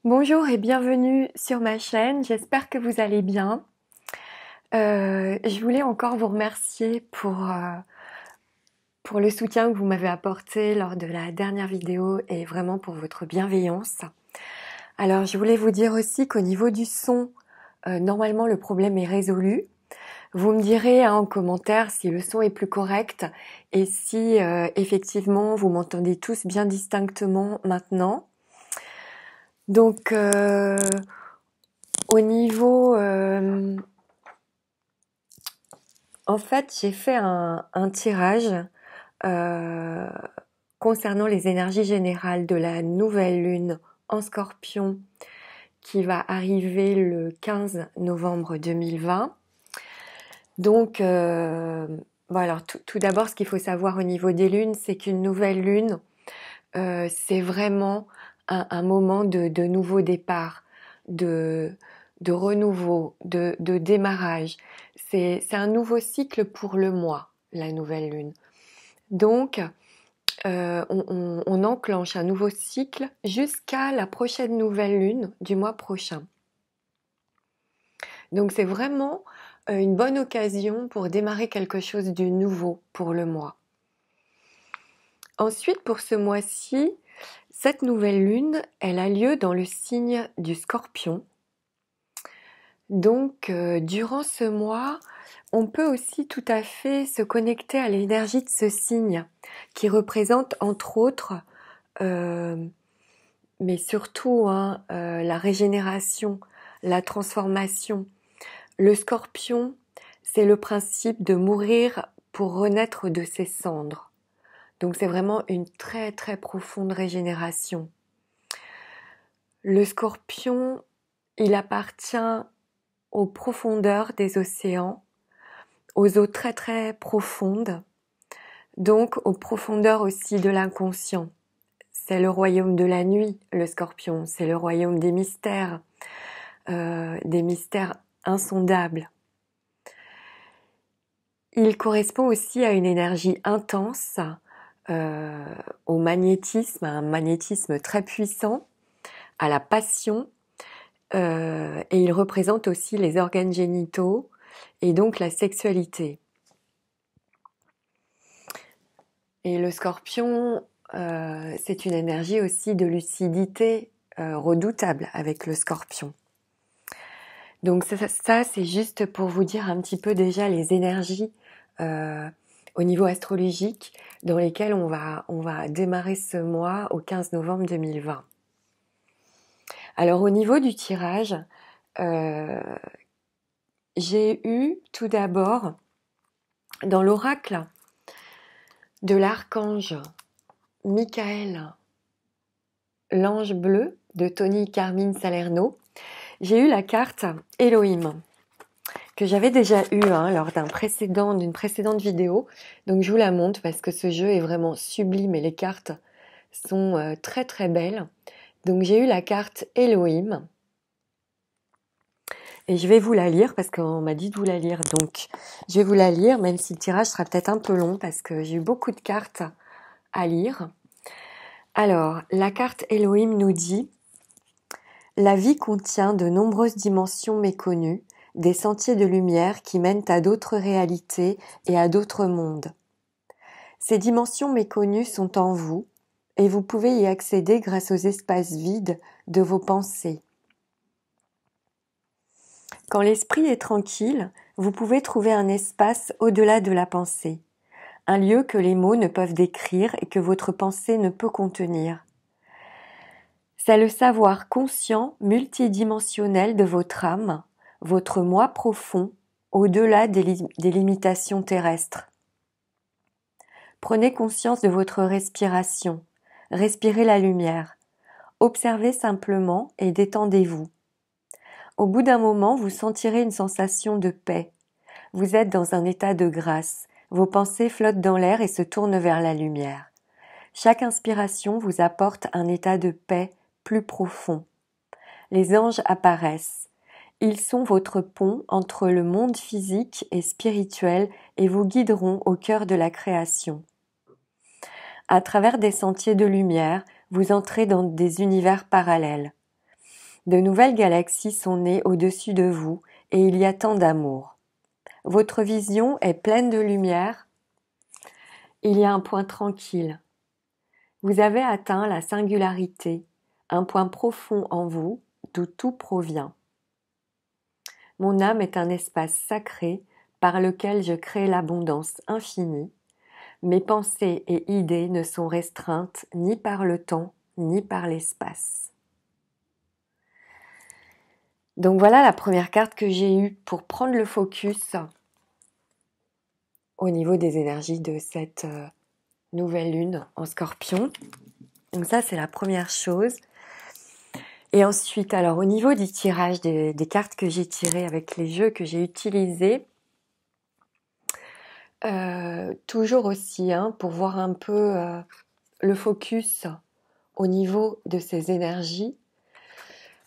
Bonjour et bienvenue sur ma chaîne, j'espère que vous allez bien. Je voulais encore vous remercier pour le soutien que vous m'avez apporté lors de la dernière vidéo et vraiment pour votre bienveillance. Alors je voulais vous dire aussi qu'au niveau du son, normalement le problème est résolu. Vous me direz en commentaire si le son est plus correct et si effectivement vous m'entendez tous bien distinctement maintenant. Donc au niveau... en fait, j'ai fait un tirage euh, concernant les énergies générales de la nouvelle lune en Scorpion qui va arriver le 15 novembre 2020. Donc, alors tout d'abord, ce qu'il faut savoir au niveau des lunes, c'est qu'une nouvelle lune, c'est vraiment un moment de nouveau départ, de, de renouveau, de démarrage. C'est un nouveau cycle pour le mois, la nouvelle lune. Donc, on enclenche un nouveau cycle jusqu'à la prochaine nouvelle lune du mois prochain. Donc, c'est vraiment une bonne occasion pour démarrer quelque chose de nouveau pour le mois. Ensuite, pour ce mois-ci, cette nouvelle lune, elle a lieu dans le signe du Scorpion. Donc, durant ce mois, on peut aussi tout à fait se connecter à l'énergie de ce signe qui représente entre autres, mais surtout la régénération, la transformation. Le Scorpion, c'est le principe de mourir pour renaître de ses cendres. Donc c'est vraiment une très très profonde régénération. Le Scorpion, il appartient aux profondeurs des océans, aux eaux très très profondes, donc aux profondeurs aussi de l'inconscient. C'est le royaume de la nuit, le Scorpion, c'est le royaume des mystères insondables. Il correspond aussi à une énergie intense, au magnétisme, à un magnétisme très puissant, à la passion, et il représente aussi les organes génitaux et donc la sexualité. Et le Scorpion, c'est une énergie aussi de lucidité redoutable avec le Scorpion. Donc ça c'est juste pour vous dire un petit peu déjà les énergies au niveau astrologique dans lesquelles on va démarrer ce mois au 15 novembre 2020. Alors au niveau du tirage, j'ai eu tout d'abord dans l'oracle de l'archange Michael, l'ange bleu de Tony Carmine Salerno, j'ai eu la carte Elohim que j'avais déjà eu lors d'une précédente vidéo. Donc je vous la montre parce que ce jeu est vraiment sublime et les cartes sont très très belles. Donc j'ai eu la carte Elohim et je vais vous la lire parce qu'on m'a dit de vous la lire. Donc je vais vous la lire même si le tirage sera peut-être un peu long parce que j'ai eu beaucoup de cartes à lire. Alors la carte Elohim nous dit: la vie contient de nombreuses dimensions méconnues, des sentiers de lumière qui mènent à d'autres réalités et à d'autres mondes. Ces dimensions méconnues sont en vous et vous pouvez y accéder grâce aux espaces vides de vos pensées. Quand l'esprit est tranquille, vous pouvez trouver un espace au-delà de la pensée, un lieu que les mots ne peuvent décrire et que votre pensée ne peut contenir. C'est le savoir conscient multidimensionnel de votre âme, votre moi profond, au-delà des limitations terrestres. Prenez conscience de votre respiration, respirez la lumière, observez simplement et détendez-vous. Au bout d'un moment, vous sentirez une sensation de paix. Vous êtes dans un état de grâce, vos pensées flottent dans l'air et se tournent vers la lumière. Chaque inspiration vous apporte un état de paix plus profond. Les anges apparaissent. Ils sont votre pont entre le monde physique et spirituel et vous guideront au cœur de la création. À travers des sentiers de lumière, vous entrez dans des univers parallèles. De nouvelles galaxies sont nées au-dessus de vous et il y a tant d'amour. Votre vision est pleine de lumière. Il y a un point tranquille. Vous avez atteint la singularité, un point profond en vous d'où tout provient. Mon âme est un espace sacré par lequel je crée l'abondance infinie. Mes pensées et idées ne sont restreintes ni par le temps ni par l'espace. Donc voilà la première carte que j'ai eue pour prendre le focus au niveau des énergies de cette nouvelle lune en Scorpion. Donc ça, c'est la première chose. Et ensuite, alors au niveau du tirage des cartes que j'ai tirées avec les jeux que j'ai utilisés, toujours aussi, pour voir un peu le focus au niveau de ces énergies.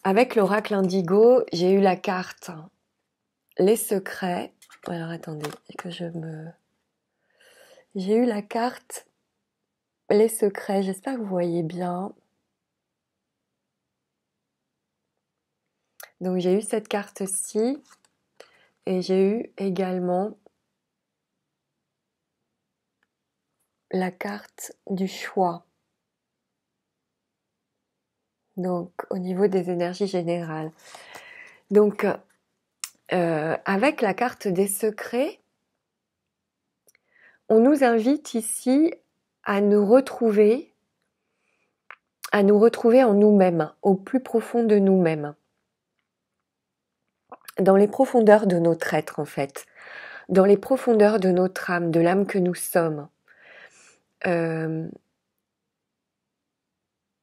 Avec l'oracle indigo, j'ai eu la carte les secrets. Alors attendez, j'ai eu la carte les secrets, j'espère que vous voyez bien. Donc j'ai eu cette carte-ci et j'ai eu également la carte du choix. Donc au niveau des énergies générales. Donc avec la carte des secrets, on nous invite ici à nous retrouver en nous-mêmes, au plus profond de nous-mêmes. Dans les profondeurs de notre être en fait, dans les profondeurs de notre âme, de l'âme que nous sommes.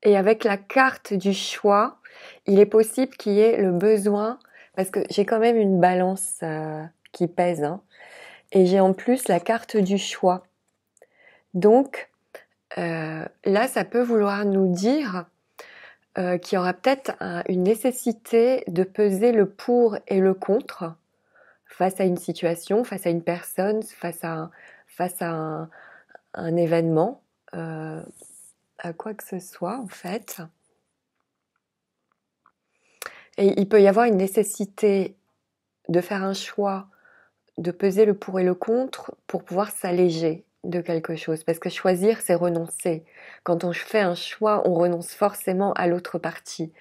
Et avec la carte du choix, il est possible qu'il y ait le besoin, parce que j'ai quand même une balance qui pèse, et j'ai en plus la carte du choix. Donc là, ça peut vouloir nous dire qu'il y aura peut-être une nécessité de peser le pour et le contre face à une situation, face à une personne, face à un événement, à quoi que ce soit en fait. Et il peut y avoir une nécessité de faire un choix, de peser le pour et le contre pour pouvoir s'alléger de quelque chose. Parce que choisir, c'est renoncer. Quand on fait un choix, on renonce forcément à l'autre partie.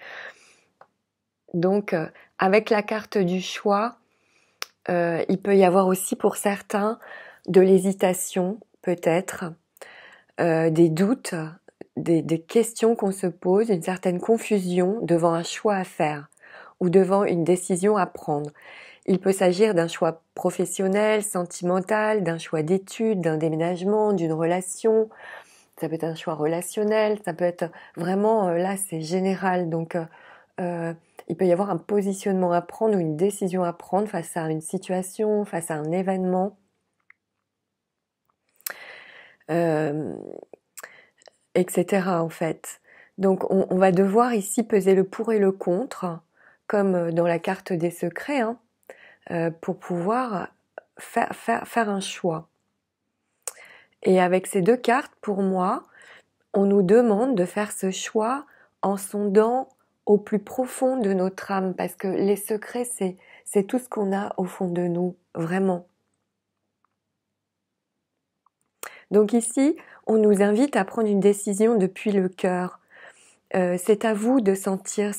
Donc, avec la carte du choix, il peut y avoir aussi pour certains de l'hésitation, peut-être, des doutes, des questions qu'on se pose, une certaine confusion devant un choix à faire ou devant une décision à prendre. Il peut s'agir d'un choix professionnel, sentimental, d'un choix d'études, d'un déménagement, d'une relation. Ça peut être un choix relationnel, ça peut être vraiment, là c'est général. Donc il peut y avoir un positionnement à prendre ou une décision à prendre face à une situation, face à un événement. Etc. en fait. Donc on va devoir ici peser le pour et le contre, comme dans la carte des secrets, pour pouvoir faire un choix. Et avec ces deux cartes, pour moi, on nous demande de faire ce choix en sondant au plus profond de notre âme, parce que les secrets, c'est tout ce qu'on a au fond de nous, vraiment. Donc ici, on nous invite à prendre une décision depuis le cœur. C'est à vous de sentir,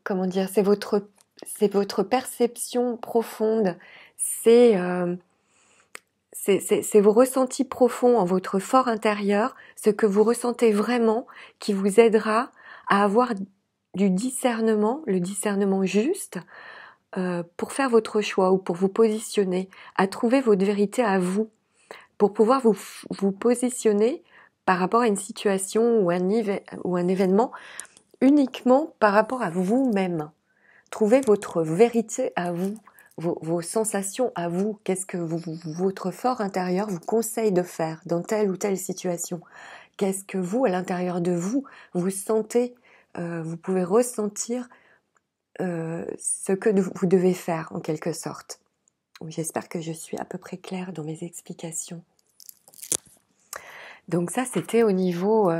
comment dire, c'est votre perception profonde, c'est vos ressentis profonds en votre fort intérieur, ce que vous ressentez vraiment qui vous aidera à avoir du discernement, le discernement juste, pour faire votre choix ou pour vous positionner, à trouver votre vérité à vous, pour pouvoir vous positionner par rapport à une situation ou un événement uniquement par rapport à vous-même. Trouvez votre vérité à vous, vos sensations à vous. Qu'est-ce que votre fort intérieur vous conseille de faire dans telle ou telle situation? Qu'est-ce que vous, à l'intérieur de vous, vous sentez, vous pouvez ressentir ce que vous devez faire en quelque sorte. J'espère que je suis à peu près claire dans mes explications. Donc ça, c'était au niveau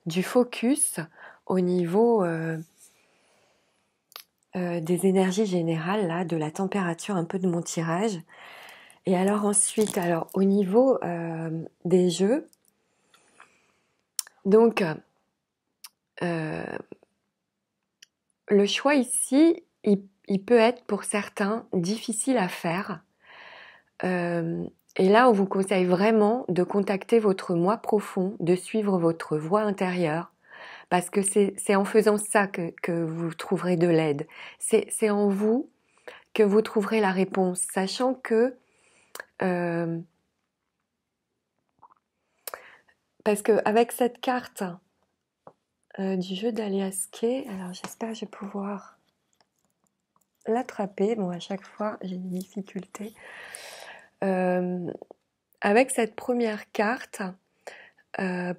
du focus au niveau des énergies générales, là, de la température un peu de mon tirage. Et alors ensuite, alors au niveau des jeux, donc le choix ici, il peut être pour certains difficile à faire. Et là, on vous conseille vraiment de contacter votre moi profond, de suivre votre voix intérieure, parce que c'est en faisant ça que vous trouverez de l'aide. C'est en vous que vous trouverez la réponse, sachant que parce que avec cette carte du jeu d'Aliaské, alors j'espère que je vais pouvoir l'attraper. Bon, à chaque fois, j'ai des difficultés. Avec cette première carte,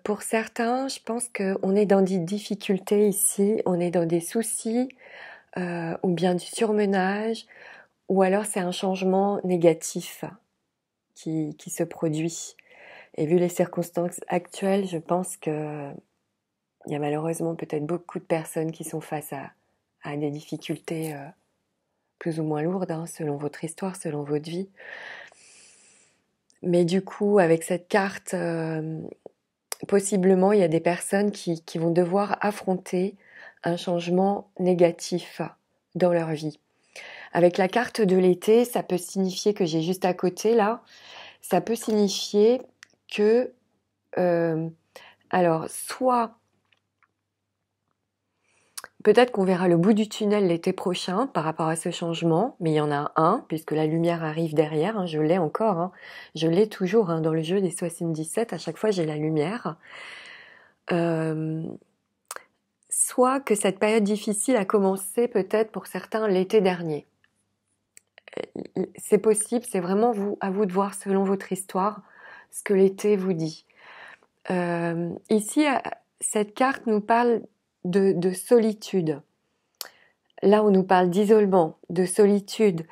pour certains, je pense qu'on est dans des difficultés ici, on est dans des soucis, ou bien du surmenage, ou alors c'est un changement négatif qui se produit. Et vu les circonstances actuelles, je pense que il y a malheureusement peut-être beaucoup de personnes qui sont face à des difficultés plus ou moins lourdes, hein, selon votre histoire, selon votre vie. Mais du coup, avec cette carte, possiblement, il y a des personnes qui vont devoir affronter un changement négatif dans leur vie. Avec la carte de l'été, ça peut signifier que j'ai juste à côté là, ça peut signifier que, alors, soit peut-être qu'on verra le bout du tunnel l'été prochain par rapport à ce changement, mais il y en a un, puisque la lumière arrive derrière, hein, je l'ai encore, hein, je l'ai toujours hein, dans le jeu des 77, à chaque fois j'ai la lumière. Soit que cette période difficile a commencé peut-être pour certains l'été dernier. C'est possible, c'est vraiment à vous de voir selon votre histoire ce que l'été vous dit. Ici, cette carte nous parle de solitude. Là, on nous parle d'isolement, de solitude,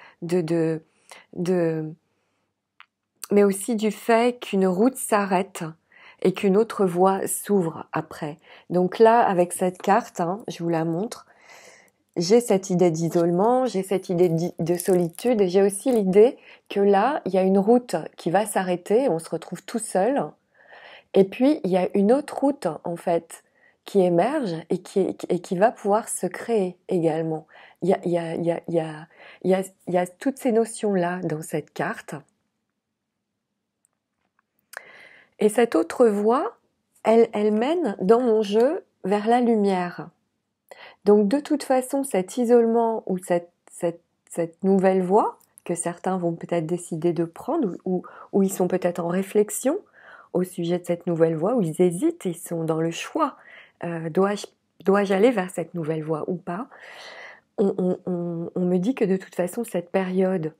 mais aussi du fait qu'une route s'arrête et qu'une autre voie s'ouvre après. Donc là, avec cette carte, hein, je vous la montre, j'ai cette idée d'isolement, j'ai cette idée de solitude et j'ai aussi l'idée que là, il y a une route qui va s'arrêter, on se retrouve tout seul. Et puis, il y a une autre route, en fait, qui émerge et qui va pouvoir se créer également. Il y a toutes ces notions-là dans cette carte. Et cette autre voie, elle mène dans mon jeu vers la lumière. Donc de toute façon, cet isolement ou cette nouvelle voie que certains vont peut-être décider de prendre ou ils sont peut-être en réflexion au sujet de cette nouvelle voie, où ils hésitent, ils sont dans le choix. Dois-je aller vers cette nouvelle voie ou pas? On me dit que de toute façon, cette période,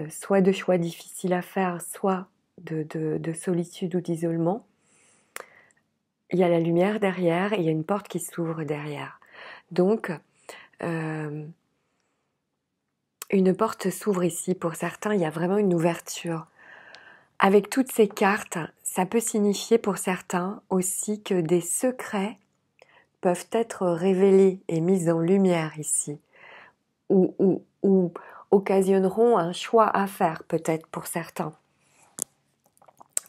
soit de choix difficiles à faire, soit de solitude ou d'isolement, il y a la lumière derrière et il y a une porte qui s'ouvre derrière. Donc, une porte s'ouvre ici. Pour certains, il y a vraiment une ouverture. Avec toutes ces cartes, ça peut signifier pour certains aussi que des secrets peuvent être révélés et mis en lumière ici, ou occasionneront un choix à faire peut-être pour certains.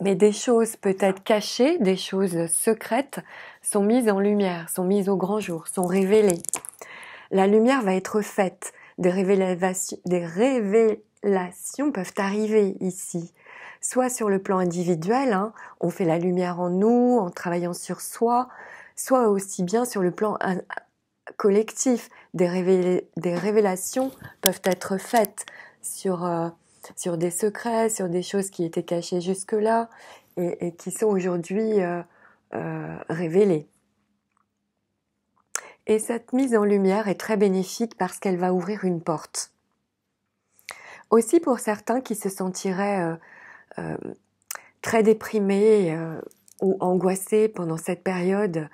Mais des choses peut-être cachées, des choses secrètes sont mises en lumière, sont mises au grand jour, sont révélées. La lumière va être faite, des révélations peuvent arriver ici. Soit sur le plan individuel, hein, on fait la lumière en nous, en travaillant sur soi, soit aussi bien sur le plan collectif. Des révélations peuvent être faites sur des secrets, sur des choses qui étaient cachées jusque-là et qui sont aujourd'hui révélées. Et cette mise en lumière est très bénéfique parce qu'elle va ouvrir une porte. Aussi pour certains qui se sentiraient très déprimés ou angoissés pendant cette période,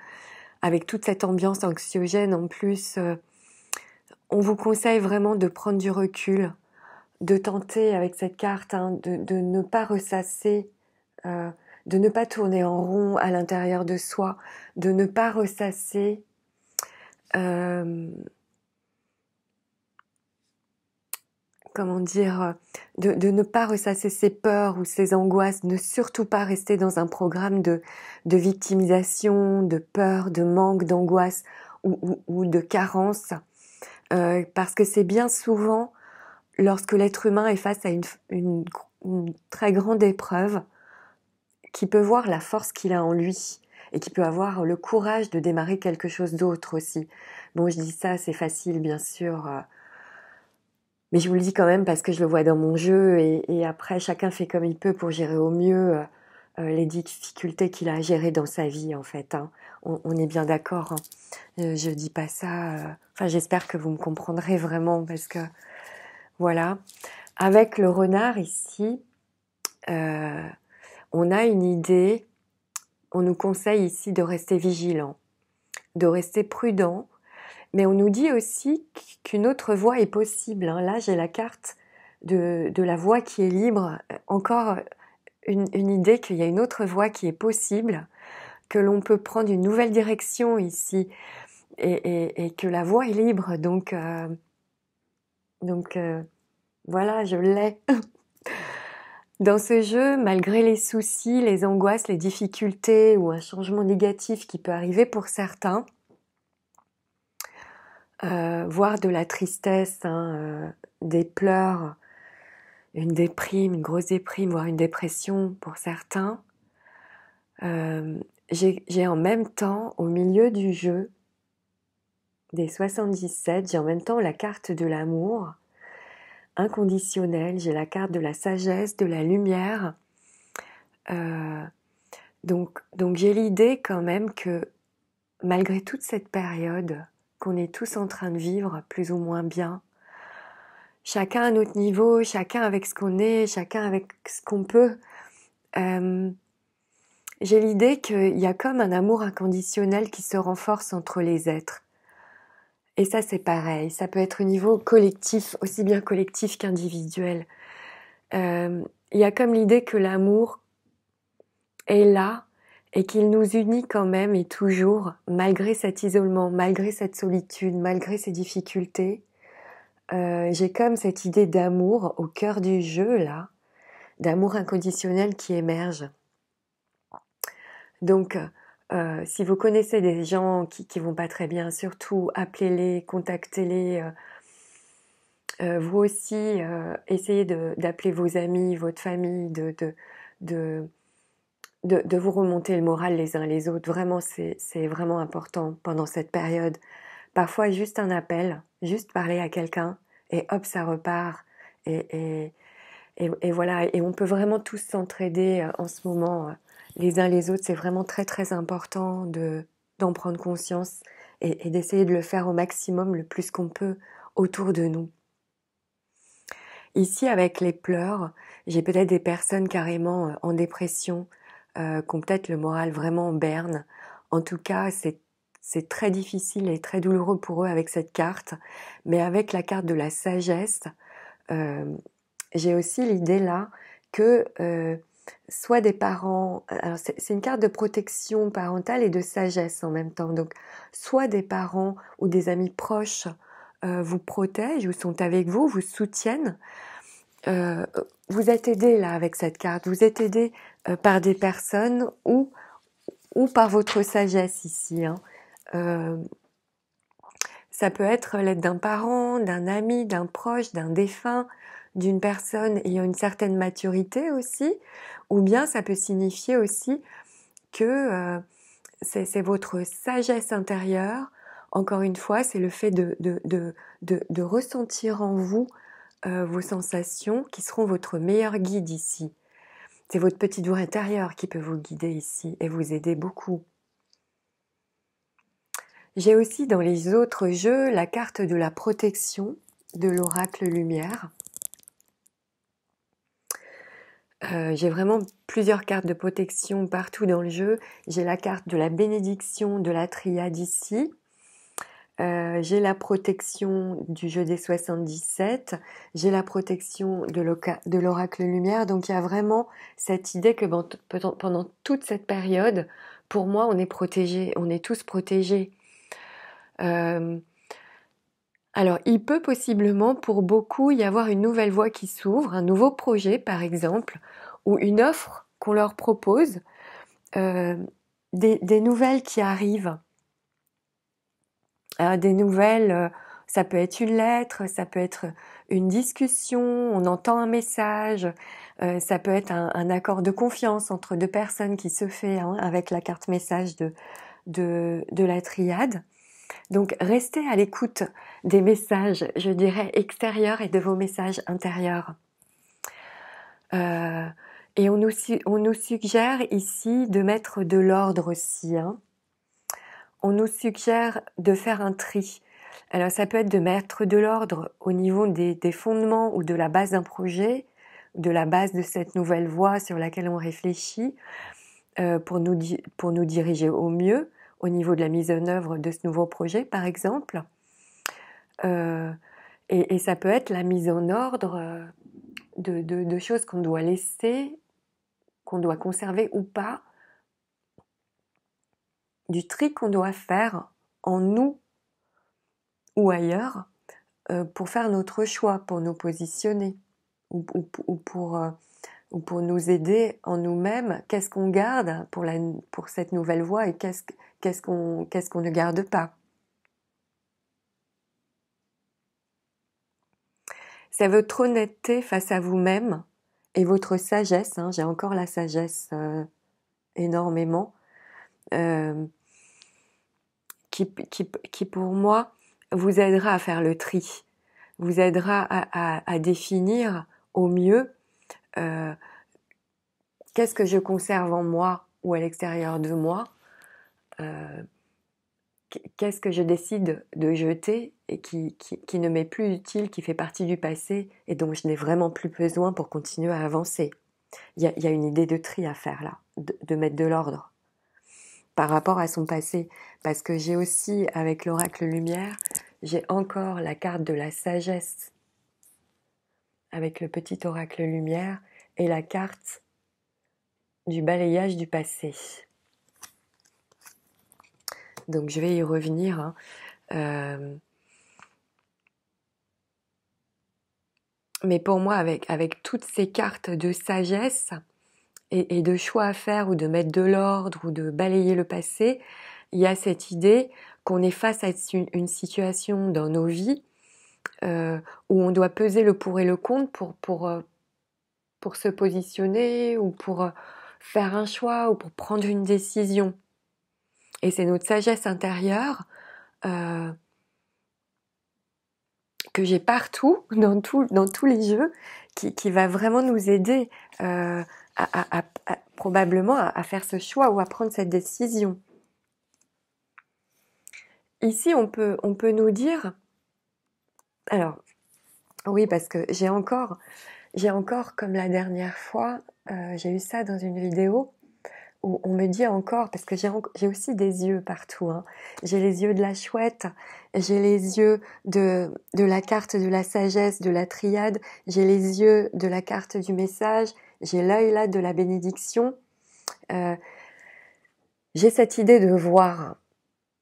avec toute cette ambiance anxiogène en plus, on vous conseille vraiment de prendre du recul, de tenter avec cette carte de ne pas ressasser, de ne pas tourner en rond à l'intérieur de soi, de ne pas ressasser comment dire, de ne pas ressasser ses peurs ou ses angoisses, ne surtout pas rester dans un programme de victimisation, de peur, de manque, d'angoisse ou de carence, parce que c'est bien souvent lorsque l'être humain est face à une très grande épreuve qui peut voir la force qu'il a en lui et qui peut avoir le courage de démarrer quelque chose d'autre aussi. Bon, je dis ça, c'est facile bien sûr, mais je vous le dis quand même parce que je le vois dans mon jeu et après chacun fait comme il peut pour gérer au mieux les difficultés qu'il a à gérer dans sa vie en fait. Hein. On est bien d'accord. Hein. Je dis pas ça. Enfin, j'espère que vous me comprendrez vraiment parce que voilà. Avec le renard ici, on a une idée. On nous conseille ici de rester vigilant, de rester prudent. Mais on nous dit aussi qu'une autre voie est possible. Hein. Là, j'ai la carte de la voie qui est libre. Encore une idée qu'il y a une autre voie qui est possible, que l'on peut prendre une nouvelle direction ici et que la voie est libre. Donc voilà, je l'ai. Dans ce jeu, malgré les soucis, les angoisses, les difficultés ou un changement négatif qui peut arriver pour certains, voire de la tristesse, hein, des pleurs, une déprime, une grosse déprime, voire une dépression pour certains, j'ai en même temps, au milieu du jeu des 77, j'ai en même temps la carte de l'amour inconditionnel, j'ai la carte de la sagesse, de la lumière. Donc j'ai l'idée quand même que malgré toute cette période qu'on est tous en train de vivre plus ou moins bien, chacun à notre niveau, chacun avec ce qu'on est, chacun avec ce qu'on peut, j'ai l'idée qu'il y a comme un amour inconditionnel qui se renforce entre les êtres. Et ça c'est pareil, ça peut être au niveau collectif, aussi bien collectif qu'individuel. Il y a comme l'idée que l'amour est là et qu'il nous unit quand même et toujours, malgré cet isolement, malgré cette solitude, malgré ces difficultés. J'ai comme cette idée d'amour au cœur du jeu là, d'amour inconditionnel qui émerge. Donc, si vous connaissez des gens qui vont pas très bien, surtout appelez-les, contactez-les. Vous aussi, essayez d'appeler vos amis, votre famille, de vous remonter le moral les uns les autres. Vraiment, c'est vraiment important pendant cette période. Parfois, juste un appel, juste parler à quelqu'un, et hop, ça repart. Et voilà, et on peut vraiment tous s'entraider en ce moment, les uns les autres. C'est vraiment très très important d'en prendre conscience et d'essayer de le faire au maximum, le plus qu'on peut autour de nous. Ici, avec les pleurs, j'ai peut-être des personnes carrément en dépression, qui ont peut-être le moral vraiment en berne. En tout cas, c'est très difficile et très douloureux pour eux avec cette carte. Mais avec la carte de la sagesse, j'ai aussi l'idée là que soit des parents... Alors c'est une carte de protection parentale et de sagesse en même temps. Donc, soit des parents ou des amis proches vous protègent ou sont avec vous, vous soutiennent. Vous êtes aidé là avec cette carte, vous êtes aidé par des personnes ou par votre sagesse ici. Hein. Ça peut être l'aide d'un parent, d'un ami, d'un proche, d'un défunt, d'une personne ayant une certaine maturité aussi, ou bien ça peut signifier aussi que c'est votre sagesse intérieure. Encore une fois, c'est le fait de ressentir en vous vos sensations qui seront votre meilleur guide ici. C'est votre petite voix intérieure qui peut vous guider ici et vous aider beaucoup. J'ai aussi dans les autres jeux la carte de la protection de l'oracle lumière. J'ai vraiment plusieurs cartes de protection partout dans le jeu. J'ai la carte de la bénédiction de la triade ici. J'ai la protection du jeu des 77, j'ai la protection de l'oracle lumière, donc il y a vraiment cette idée que pendant toute cette période, pour moi, on est protégés, on est tous protégés. Alors, il peut possiblement, pour beaucoup, y avoir une nouvelle voie qui s'ouvre, un nouveau projet, par exemple, ou une offre qu'on leur propose, des nouvelles qui arrivent. Des nouvelles, ça peut être une lettre, ça peut être une discussion, on entend un message, ça peut être un accord de confiance entre deux personnes qui se fait avec la carte message de la triade. Donc restez à l'écoute des messages, je dirais, extérieurs et de vos messages intérieurs. Et on nous suggère ici de mettre de l'ordre aussi. On nous suggère de faire un tri. Alors ça peut être de mettre de l'ordre au niveau des fondements ou de la base d'un projet, de la base de cette nouvelle voie sur laquelle on réfléchit, pour nous diriger au mieux au niveau de la mise en œuvre de ce nouveau projet, par exemple. Et ça peut être la mise en ordre de choses qu'on doit laisser, qu'on doit conserver ou pas, du tri qu'on doit faire en nous ou ailleurs pour faire notre choix, pour nous positionner ou pour nous aider en nous-mêmes. Qu'est-ce qu'on garde pour cette nouvelle voie et qu'est-ce qu'on ne garde pas. C'est votre honnêteté face à vous-même et votre sagesse. J'ai encore la sagesse énormément, qui pour moi vous aidera à faire le tri, vous aidera à définir au mieux qu'est-ce que je conserve en moi ou à l'extérieur de moi, qu'est-ce que je décide de jeter et qui ne m'est plus utile, qui fait partie du passé et dont je n'ai vraiment plus besoin pour continuer à avancer. Il y a une idée de tri à faire là, de mettre de l'ordre par rapport à son passé. Parce que j'ai aussi, avec l'oracle lumière, j'ai encore la carte de la sagesse avec le petit oracle lumière et la carte du balayage du passé. Donc je vais y revenir. Mais pour moi, avec toutes ces cartes de sagesse et de choix à faire ou de mettre de l'ordre ou de balayer le passé, il y a cette idée qu'on est face à une situation dans nos vies où on doit peser le pour et le contre pour se positionner ou pour faire un choix ou pour prendre une décision. Et c'est notre sagesse intérieure que j'ai partout, dans tous les jeux, qui va vraiment nous aider probablement à faire ce choix ou à prendre cette décision. Ici, on peut nous dire... Alors, oui, parce que j'ai encore, comme la dernière fois, j'ai eu ça dans une vidéo, où on me dit encore, parce que j'ai aussi des yeux partout, j'ai les yeux de la chouette, j'ai les yeux de la carte de la sagesse, de la triade, j'ai les yeux de la carte du message, j'ai l'œil là de la bénédiction. J'ai cette idée de voir,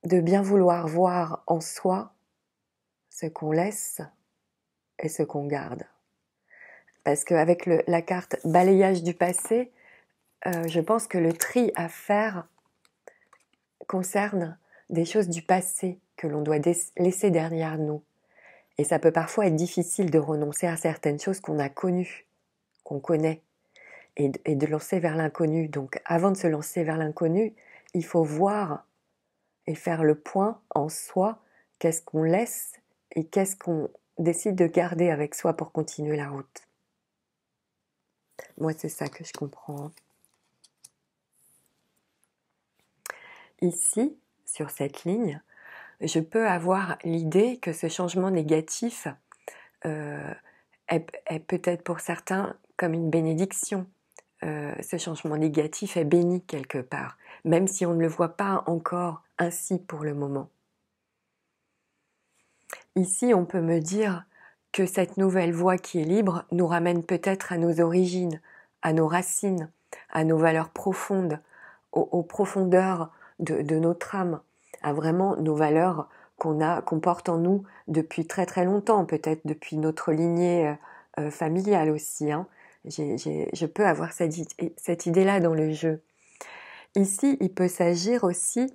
de bien vouloir voir en soi ce qu'on laisse et ce qu'on garde. Parce qu'avec la carte balayage du passé, je pense que le tri à faire concerne des choses du passé que l'on doit laisser derrière nous. Et ça peut parfois être difficile de renoncer à certaines choses qu'on a connues, qu'on connaît, et de lancer vers l'inconnu. Donc avant de se lancer vers l'inconnu, il faut voir et faire le point en soi, qu'est-ce qu'on laisse et qu'est-ce qu'on décide de garder avec soi pour continuer la route. Moi, c'est ça que je comprends. Ici, sur cette ligne, je peux avoir l'idée que ce changement négatif est peut-être pour certains comme une bénédiction. Ce changement négatif est béni quelque part, même si on ne le voit pas encore ainsi pour le moment. Ici, on peut me dire que cette nouvelle voie qui est libre nous ramène peut-être à nos origines, à nos racines, à nos valeurs profondes, aux profondeurs de notre âme, à vraiment nos valeurs qu'on porte en nous depuis très très longtemps, peut-être depuis notre lignée familiale aussi. Hein. Je peux avoir cette idée-là dans le jeu. Ici, il peut s'agir aussi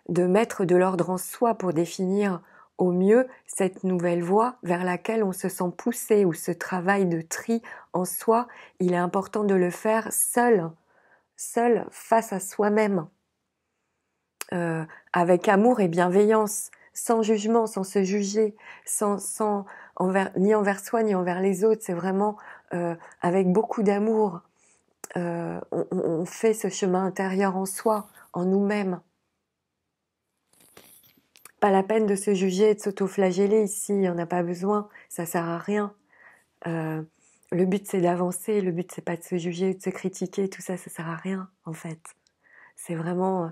de mettre de l'ordre en soi pour définir au mieux cette nouvelle voie vers laquelle on se sent poussé, ou ce travail de tri en soi, il est important de le faire seul face à soi-même, avec amour et bienveillance, sans jugement, sans se juger, ni envers soi ni envers les autres. C'est vraiment avec beaucoup d'amour. On fait ce chemin intérieur en soi, en nous-mêmes. Pas la peine de se juger et de s'auto-flageller ici, il n'y en a pas besoin, ça sert à rien. Le but c'est d'avancer, le but c'est pas de se juger ou de se critiquer, tout ça, ça sert à rien en fait. C'est vraiment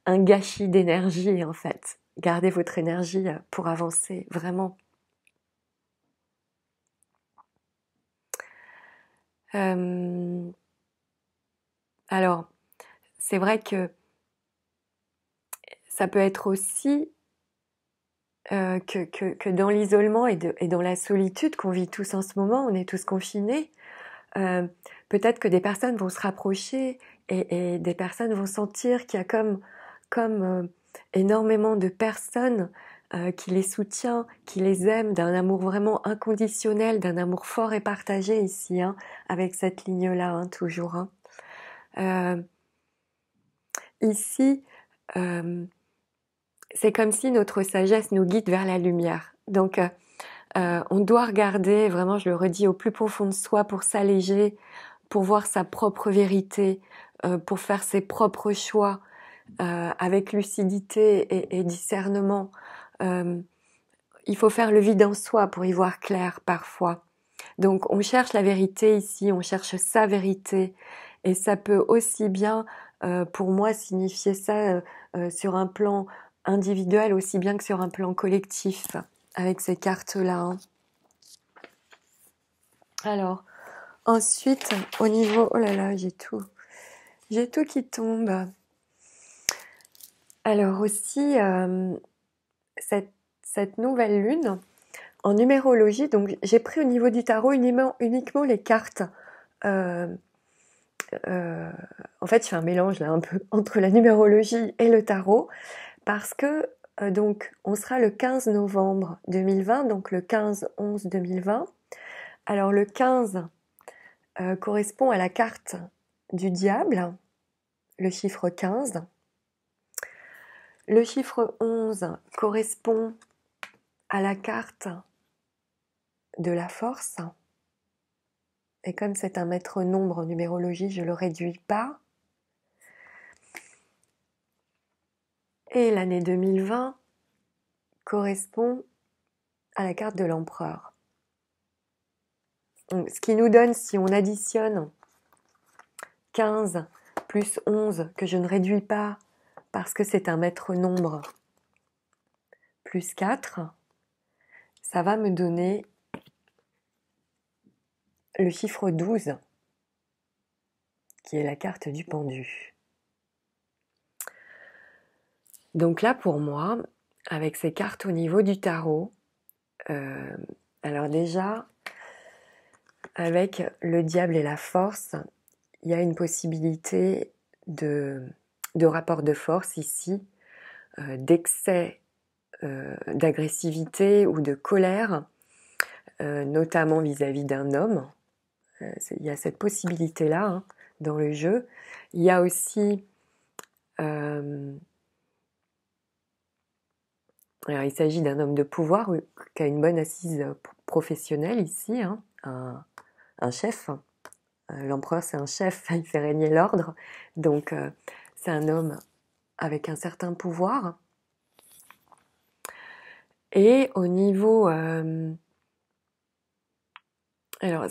un gâchis d'énergie en fait. Gardez votre énergie pour avancer, vraiment. Alors, c'est vrai que ça peut être aussi que dans l'isolement et dans la solitude qu'on vit tous en ce moment, on est tous confinés, peut-être que des personnes vont se rapprocher et des personnes vont sentir qu'il y a comme énormément de personnes qui les soutient, qui les aiment, d'un amour vraiment inconditionnel, d'un amour fort et partagé ici, hein, avec cette ligne-là, hein, toujours. Hein. Ici, c'est comme si notre sagesse nous guide vers la lumière. Donc, on doit regarder, vraiment, je le redis, au plus profond de soi pour s'alléger, pour voir sa propre vérité, pour faire ses propres choix avec lucidité et discernement. Il faut faire le vide en soi pour y voir clair parfois. Donc, on cherche la vérité ici, on cherche sa vérité. Et ça peut aussi bien, pour moi, signifier ça sur un plan individuel aussi bien que sur un plan collectif, avec ces cartes-là. Hein. Alors, ensuite, au niveau... Oh là là, j'ai tout qui tombe. Alors aussi, cette nouvelle lune, en numérologie, donc j'ai pris au niveau du tarot uniquement les cartes. En fait, je fais un mélange là un peu entre la numérologie et le tarot, parce que donc on sera le 15 novembre 2020, donc le 15-11-2020. Alors le 15 correspond à la carte du diable, le chiffre 15. Le chiffre 11 correspond à la carte de la force. Et comme c'est un maître nombre en numérologie, je ne le réduis pas. Et l'année 2020 correspond à la carte de l'empereur. Ce qui nous donne, si on additionne 15 plus 11, que je ne réduis pas parce que c'est un maître nombre, plus 4, ça va me donner le chiffre 12, qui est la carte du pendu. Donc là, pour moi, avec ces cartes au niveau du tarot, alors déjà, avec le diable et la force, il y a une possibilité de rapport de force ici, d'excès d'agressivité ou de colère, notamment vis-à-vis d'un homme. Il y a cette possibilité-là hein, dans le jeu. Il y a aussi... alors, il s'agit d'un homme de pouvoir qui a une bonne assise professionnelle ici, hein, un chef. L'empereur, c'est un chef, il fait régner l'ordre. Donc, c'est un homme avec un certain pouvoir. Et au niveau... alors,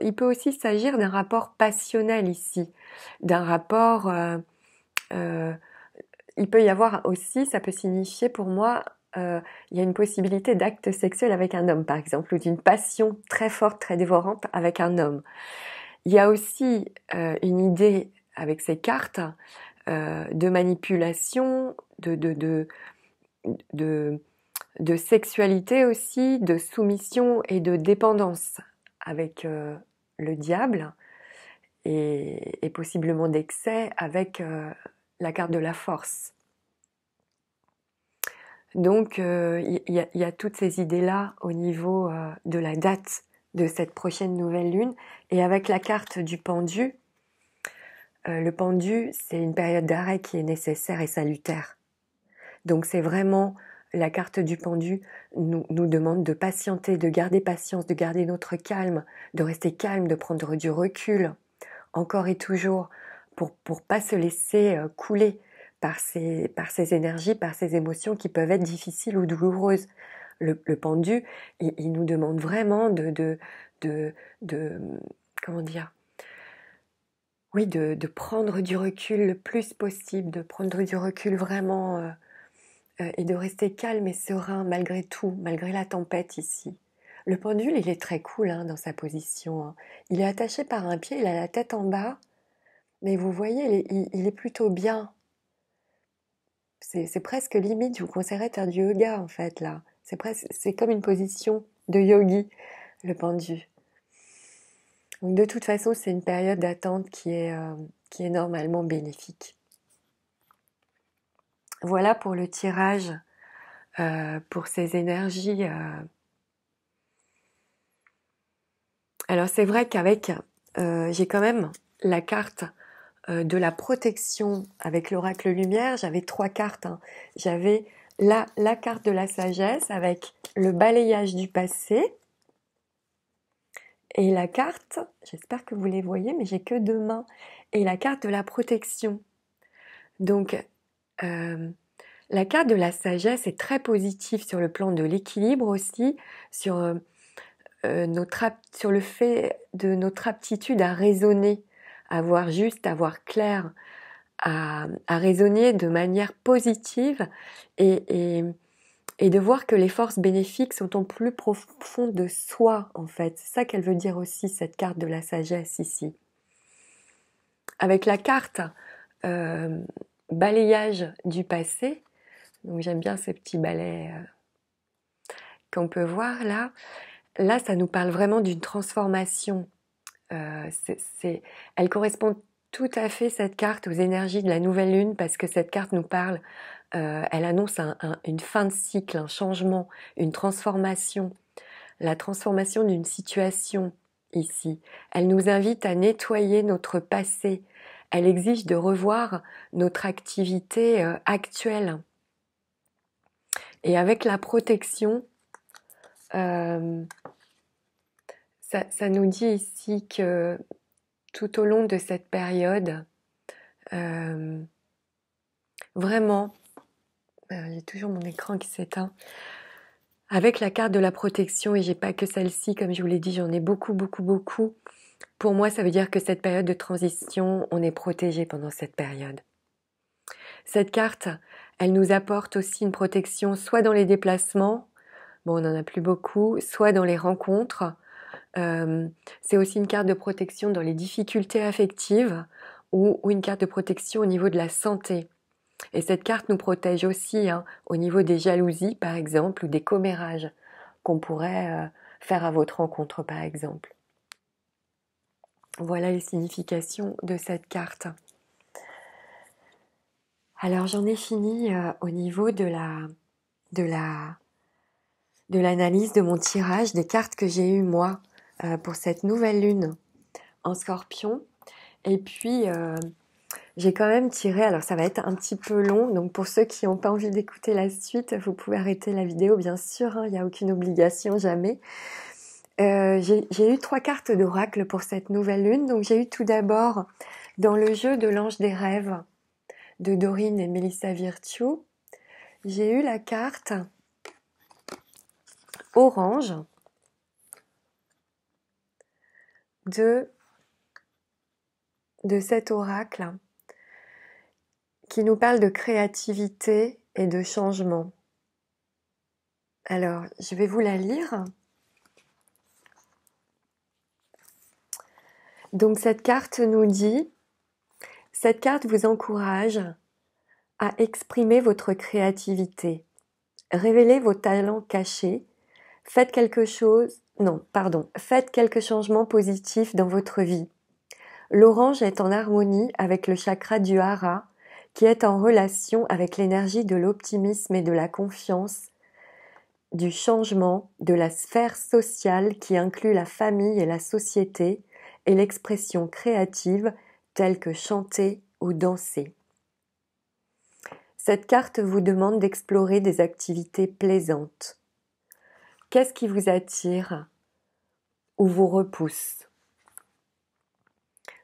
il peut aussi s'agir d'un rapport passionnel ici, d'un rapport... il peut y avoir aussi, ça peut signifier pour moi, il y a une possibilité d'acte sexuel avec un homme, par exemple, ou d'une passion très forte, très dévorante avec un homme. Il y a aussi une idée avec ces cartes de manipulation, de, de, de, de sexualité aussi, de soumission et de dépendance avec le diable et possiblement d'excès avec la carte de la force. Donc il y a toutes ces idées-là au niveau de la date de cette prochaine nouvelle lune. Et avec la carte du pendu, le pendu, c'est une période d'arrêt qui est nécessaire et salutaire. Donc c'est vraiment la carte du pendu nous demande de patienter, de garder patience, de garder notre calme, de rester calme, de prendre du recul, encore et toujours, pour pas se laisser couler par ces énergies, par ces émotions qui peuvent être difficiles ou douloureuses. Le pendu, il nous demande vraiment de comment dire, oui, de prendre du recul le plus possible, de prendre du recul vraiment et de rester calme et serein malgré tout, malgré la tempête ici. Le pendule, il est très cool hein, dans sa position. Hein. Il est attaché par un pied, il a la tête en bas, mais vous voyez, il est plutôt bien. C'est presque limite, je vous conseillerais de faire du yoga en fait là. C'est comme une position de yogi, le pendu. Donc de toute façon, c'est une période d'attente qui est normalement bénéfique. Voilà pour le tirage, pour ces énergies. Alors c'est vrai qu'avec, j'ai quand même la carte de la protection avec l'oracle lumière. J'avais 3 cartes. Hein. J'avais la carte de la sagesse avec le balayage du passé. Et la carte, j'espère que vous les voyez, mais j'ai que 2 mains. Et la carte de la protection. Donc, la carte de la sagesse est très positive sur le plan de l'équilibre aussi, sur, sur le fait de notre aptitude à raisonner, à voir juste, à voir clair, à raisonner de manière positive et de voir que les forces bénéfiques sont au plus profond de soi, en fait. C'est ça qu'elle veut dire aussi, cette carte de la sagesse ici. Avec la carte balayage du passé, donc j'aime bien ces petits balais qu'on peut voir là. Là, ça nous parle vraiment d'une transformation. Elle correspond tout à fait, cette carte, aux énergies de la nouvelle lune, parce que cette carte nous parle, elle annonce une fin de cycle, un changement, une transformation, la transformation d'une situation ici. Elle nous invite à nettoyer notre passé. Elle exige de revoir notre activité actuelle. Et avec la protection, ça nous dit ici que tout au long de cette période, vraiment, j'ai toujours mon écran qui s'éteint, avec la carte de la protection, et j'ai pas que celle-ci, comme je vous l'ai dit, j'en ai beaucoup, beaucoup, beaucoup. Pour moi, ça veut dire que cette période de transition, on est protégé pendant cette période. Cette carte, elle nous apporte aussi une protection, soit dans les déplacements, bon, on n'en a plus beaucoup, soit dans les rencontres. C'est aussi une carte de protection dans les difficultés affectives ou une carte de protection au niveau de la santé. Et cette carte nous protège aussi hein, au niveau des jalousies, par exemple, ou des commérages qu'on pourrait faire à votre rencontre, par exemple. Voilà les significations de cette carte. Alors j'en ai fini au niveau de l'analyse de mon tirage des cartes que j'ai eues moi pour cette nouvelle lune en Scorpion. Et puis j'ai quand même tiré, alors ça va être un petit peu long, donc pour ceux qui n'ont pas envie d'écouter la suite, vous pouvez arrêter la vidéo bien sûr, il n'y a aucune obligation, jamais. J'ai eu 3 cartes d'oracle pour cette nouvelle lune, donc j'ai eu tout d'abord dans le jeu de l'ange des rêves de Dorine et Melissa Virtue, j'ai eu la carte orange de cet oracle qui nous parle de créativité et de changement. Alors, je vais vous la lire. Donc cette carte nous dit, cette carte vous encourage à exprimer votre créativité. Révélez vos talents cachés. Faites quelques changements positifs dans votre vie. L'orange est en harmonie avec le chakra du hara, qui est en relation avec l'énergie de l'optimisme et de la confiance, du changement, de la sphère sociale qui inclut la famille et la société, et l'expression créative telle que chanter ou danser. Cette carte vous demande d'explorer des activités plaisantes. Qu'est-ce qui vous attire ou vous repousse?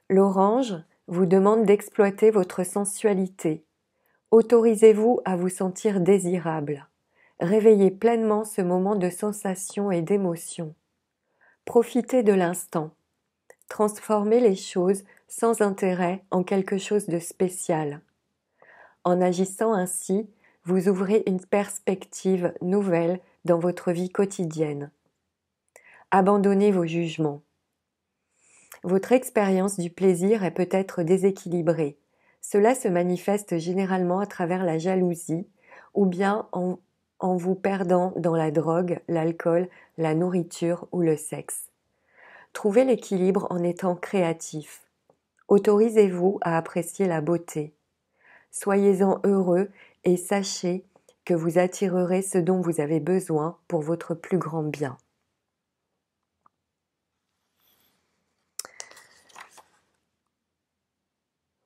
L'orange vous demande d'exploiter votre sensualité. Autorisez-vous à vous sentir désirable. Réveillez pleinement ce moment de sensation et d'émotion. Profitez de l'instant. Transformez les choses sans intérêt en quelque chose de spécial. En agissant ainsi, vous ouvrez une perspective nouvelle dans votre vie quotidienne. Abandonnez vos jugements. Votre expérience du plaisir est peut-être déséquilibrée. Cela se manifeste généralement à travers la jalousie ou bien en vous perdant dans la drogue, l'alcool, la nourriture ou le sexe. Trouvez l'équilibre en étant créatif. Autorisez-vous à apprécier la beauté. Soyez-en heureux et sachez que vous attirerez ce dont vous avez besoin pour votre plus grand bien.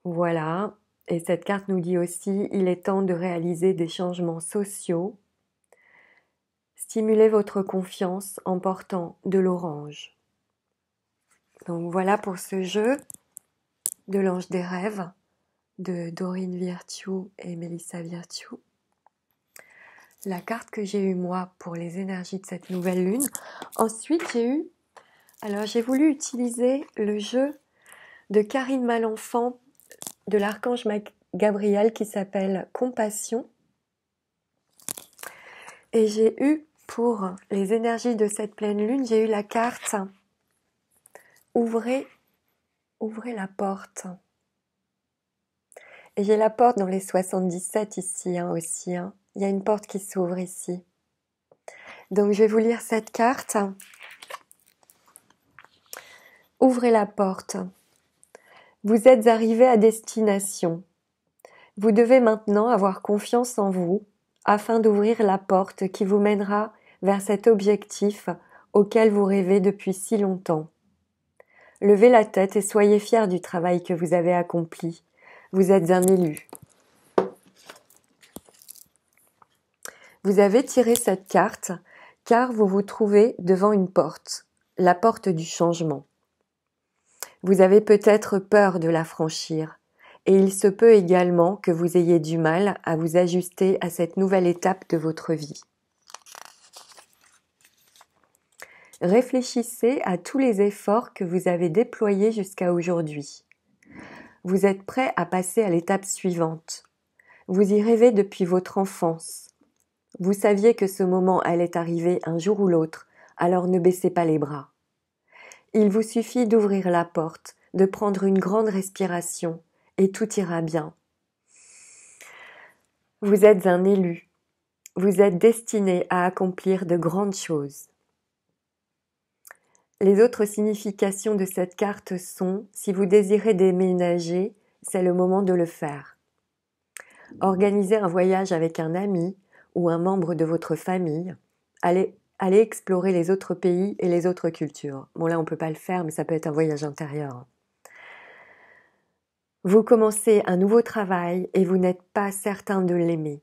Voilà, et cette carte nous dit aussi, il est temps de réaliser des changements sociaux. Stimulez votre confiance en portant de l'orange. Donc voilà pour ce jeu de l'ange des rêves de Dorine Virtue et Melissa Virtue. La carte que j'ai eue moi pour les énergies de cette nouvelle lune. Ensuite j'ai voulu utiliser le jeu de Karine Malenfant de l'archange Gabriel qui s'appelle Compassion. Et j'ai eu pour les énergies de cette pleine lune, j'ai eu la carte Ouvrez la porte. Et j'ai la porte dans les 77 ici aussi. Il y a une porte qui s'ouvre ici. Donc je vais vous lire cette carte. Ouvrez la porte. Vous êtes arrivé à destination. Vous devez maintenant avoir confiance en vous afin d'ouvrir la porte qui vous mènera vers cet objectif auquel vous rêvez depuis si longtemps. Levez la tête et soyez fiers du travail que vous avez accompli. Vous êtes un élu. Vous avez tiré cette carte car vous vous trouvez devant une porte, la porte du changement. Vous avez peut-être peur de la franchir et il se peut également que vous ayez du mal à vous ajuster à cette nouvelle étape de votre vie. Réfléchissez à tous les efforts que vous avez déployés jusqu'à aujourd'hui. Vous êtes prêt à passer à l'étape suivante. Vous y rêvez depuis votre enfance. Vous saviez que ce moment allait arriver un jour ou l'autre, alors ne baissez pas les bras. Il vous suffit d'ouvrir la porte, de prendre une grande respiration, et tout ira bien. Vous êtes un élu. Vous êtes destiné à accomplir de grandes choses. Les autres significations de cette carte sont, si vous désirez déménager, c'est le moment de le faire. Organisez un voyage avec un ami ou un membre de votre famille. Allez explorer les autres pays et les autres cultures. Bon là on ne peut pas le faire, mais ça peut être un voyage intérieur. Vous commencez un nouveau travail et vous n'êtes pas certain de l'aimer.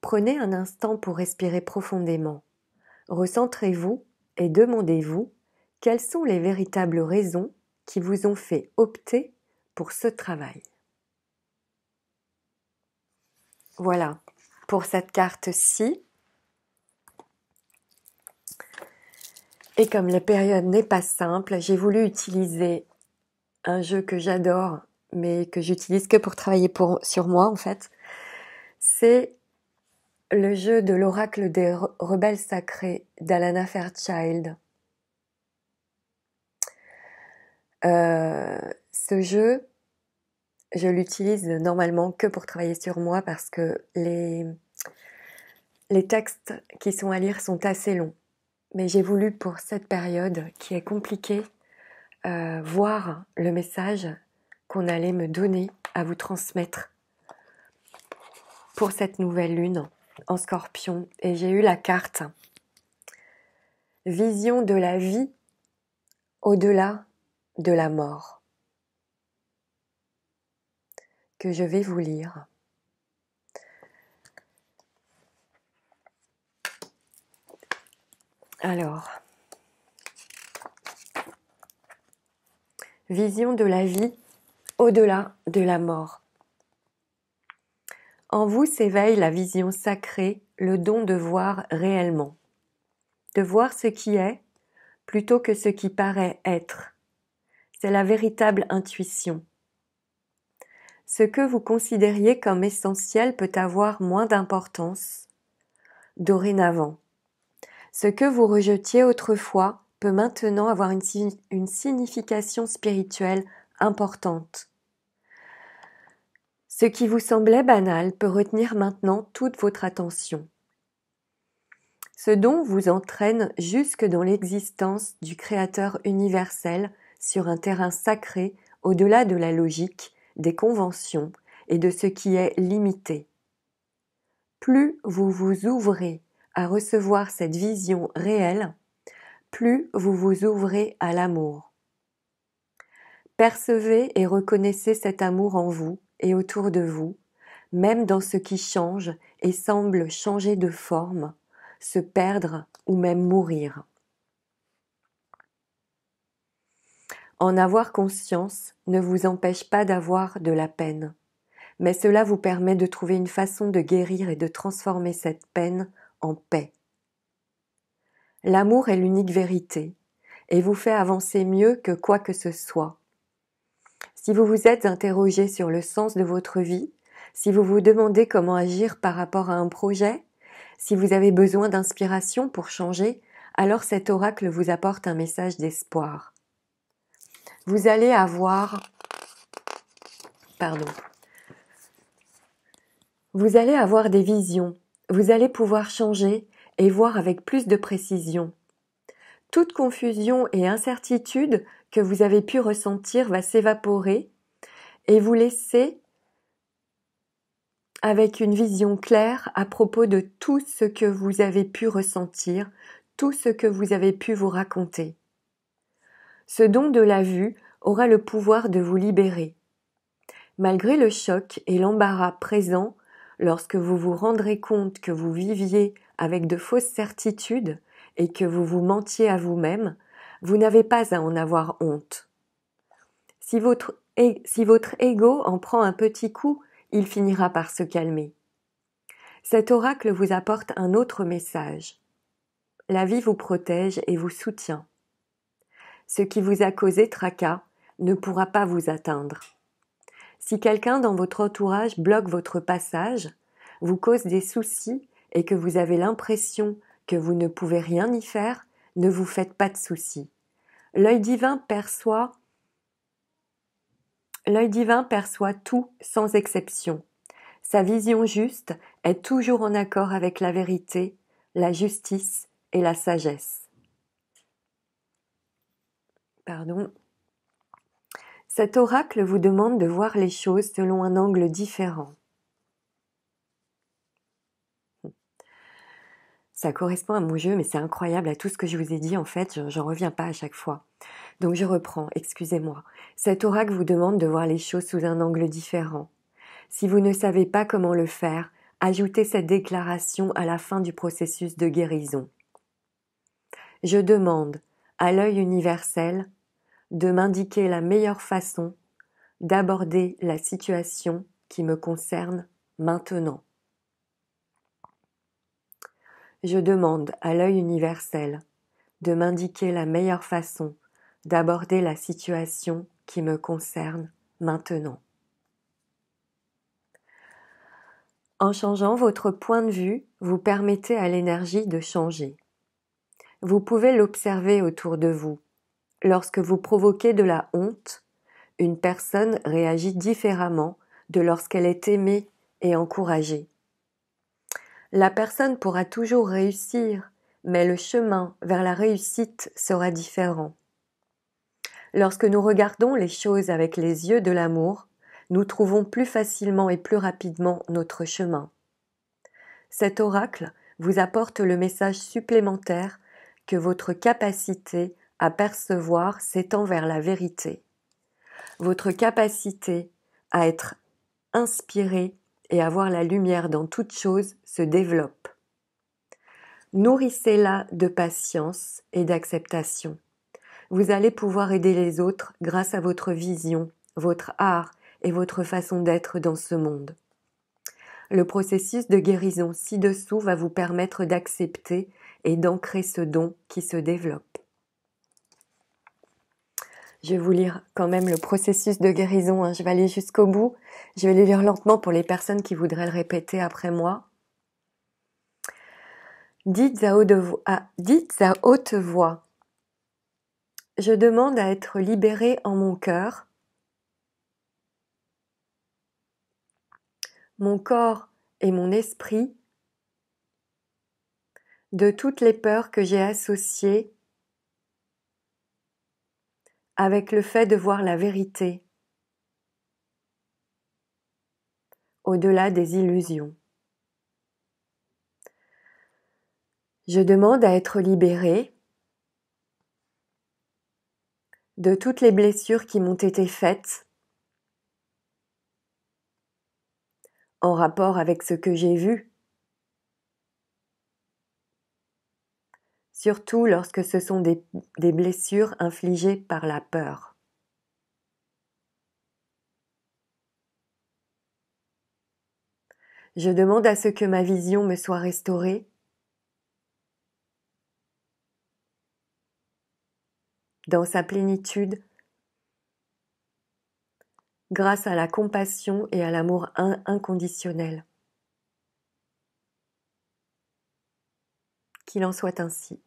Prenez un instant pour respirer profondément. Recentrez-vous et demandez-vous quelles sont les véritables raisons qui vous ont fait opter pour ce travail. Voilà pour cette carte-ci. Et comme la période n'est pas simple, j'ai voulu utiliser un jeu que j'adore, mais que j'utilise que pour travailler sur moi en fait. C'est le jeu de l'oracle des rebelles sacrés d'Alana Fairchild. Ce jeu Je l'utilise normalement que pour travailler sur moi parce que les textes qui sont à lire sont assez longs. Mais j'ai voulu pour cette période qui est compliquée voir le message qu'on allait me donner à vous transmettre pour cette nouvelle lune en Scorpion. Et j'ai eu la carte Vision de la vie au-delà de la mort, que je vais vous lire. Alors, vision de la vie au-delà de la mort. En vous s'éveille la vision sacrée, le don de voir réellement, de voir ce qui est plutôt que ce qui paraît être. C'est la véritable intuition. Ce que vous considériez comme essentiel peut avoir moins d'importance dorénavant. Ce que vous rejetiez autrefois peut maintenant avoir une signification spirituelle importante. Ce qui vous semblait banal peut retenir maintenant toute votre attention. Ce don vous entraîne jusque dans l'existence du Créateur universel sur un terrain sacré au-delà de la logique, des conventions et de ce qui est limité. Plus vous vous ouvrez à recevoir cette vision réelle, plus vous vous ouvrez à l'amour. Percevez et reconnaissez cet amour en vous et autour de vous, même dans ce qui change et semble changer de forme, se perdre ou même mourir. En avoir conscience ne vous empêche pas d'avoir de la peine, mais cela vous permet de trouver une façon de guérir et de transformer cette peine en paix. L'amour est l'unique vérité et vous fait avancer mieux que quoi que ce soit. Si vous vous êtes interrogé sur le sens de votre vie, si vous vous demandez comment agir par rapport à un projet, si vous avez besoin d'inspiration pour changer, alors cet oracle vous apporte un message d'espoir. Vous allez avoir des visions, vous allez pouvoir changer et voir avec plus de précision. Toute confusion et incertitude que vous avez pu ressentir va s'évaporer et vous laisser avec une vision claire à propos de tout ce que vous avez pu ressentir, tout ce que vous avez pu vous raconter. Ce don de la vue aura le pouvoir de vous libérer. Malgré le choc et l'embarras présents, lorsque vous vous rendrez compte que vous viviez avec de fausses certitudes et que vous vous mentiez à vous-même, vous n'avez pas à en avoir honte. Si votre ego en prend un petit coup, il finira par se calmer. Cet oracle vous apporte un autre message. La vie vous protège et vous soutient. Ce qui vous a causé tracas ne pourra pas vous atteindre. Si quelqu'un dans votre entourage bloque votre passage, vous cause des soucis et que vous avez l'impression que vous ne pouvez rien y faire, ne vous faites pas de soucis. L'œil divin perçoit tout sans exception. Sa vision juste est toujours en accord avec la vérité, la justice et la sagesse. Cet oracle vous demande de voir les choses selon un angle différent. Ça correspond à mon jeu, mais c'est incroyable à tout ce que je vous ai dit, en fait, j'en reviens pas à chaque fois. Donc je reprends, excusez-moi. Cet oracle vous demande de voir les choses sous un angle différent. Si vous ne savez pas comment le faire, ajoutez cette déclaration à la fin du processus de guérison. Je demande à l'œil universel de m'indiquer la meilleure façon d'aborder la situation qui me concerne maintenant. Je demande à l'œil universel de m'indiquer la meilleure façon d'aborder la situation qui me concerne maintenant. En changeant votre point de vue, vous permettez à l'énergie de changer. Vous pouvez l'observer autour de vous. Lorsque vous provoquez de la honte, une personne réagit différemment de lorsqu'elle est aimée et encouragée. La personne pourra toujours réussir, mais le chemin vers la réussite sera différent. Lorsque nous regardons les choses avec les yeux de l'amour, nous trouvons plus facilement et plus rapidement notre chemin. Cet oracle vous apporte le message supplémentaire que votre capacité à percevoir s'étend vers la vérité. Votre capacité à être inspiré et à voir la lumière dans toute chose se développe. Nourrissez-la de patience et d'acceptation. Vous allez pouvoir aider les autres grâce à votre vision, votre art et votre façon d'être dans ce monde. Le processus de guérison ci-dessous va vous permettre d'accepter et d'ancrer ce don qui se développe. Je vais vous lire quand même le processus de guérison, je vais aller jusqu'au bout. Je vais le lire lentement pour les personnes qui voudraient le répéter après moi. Dites à haute voix, je demande à être libérée en mon cœur, mon corps et mon esprit de toutes les peurs que j'ai associées avec le fait de voir la vérité au-delà des illusions. Je demande à être libérée de toutes les blessures qui m'ont été faites en rapport avec ce que j'ai vu, surtout lorsque ce sont des blessures infligées par la peur. Je demande à ce que ma vision me soit restaurée dans sa plénitude grâce à la compassion et à l'amour inconditionnel. Qu'il en soit ainsi.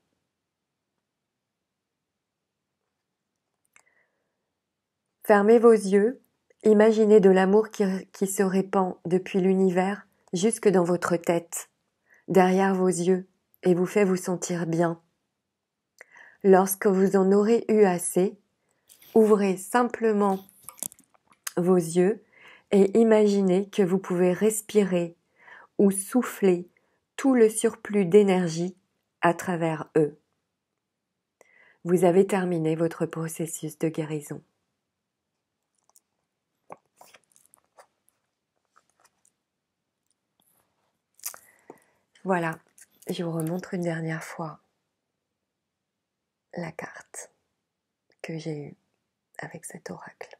Fermez vos yeux, imaginez de l'amour qui se répand depuis l'univers jusque dans votre tête, derrière vos yeux, et vous fait vous sentir bien. Lorsque vous en aurez eu assez, ouvrez simplement vos yeux et imaginez que vous pouvez respirer ou souffler tout le surplus d'énergie à travers eux. Vous avez terminé votre processus de guérison. Voilà, je vous remontre une dernière fois la carte que j'ai eue avec cet oracle.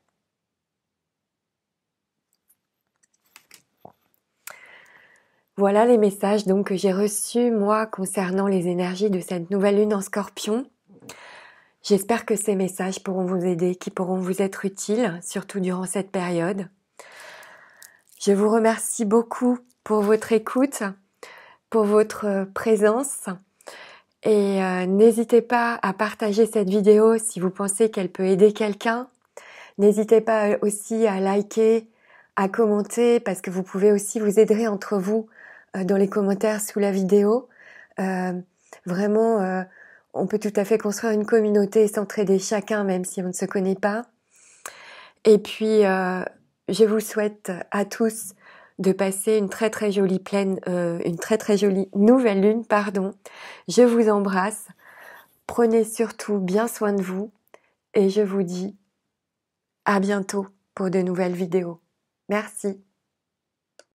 Voilà les messages donc que j'ai reçus moi concernant les énergies de cette nouvelle lune en Scorpion. J'espère que ces messages pourront vous aider, qui pourront vous être utiles, surtout durant cette période. Je vous remercie beaucoup pour votre écoute, pour votre présence. Et n'hésitez pas à partager cette vidéo si vous pensez qu'elle peut aider quelqu'un. N'hésitez pas aussi à liker, à commenter, parce que vous pouvez aussi vous aider entre vous dans les commentaires sous la vidéo. Vraiment, on peut tout à fait construire une communauté et s'entraider chacun, même si on ne se connaît pas. Et puis, je vous souhaite à tous de passer une très très jolie nouvelle lune, pardon. Je vous embrasse. Prenez surtout bien soin de vous et je vous dis à bientôt pour de nouvelles vidéos. Merci.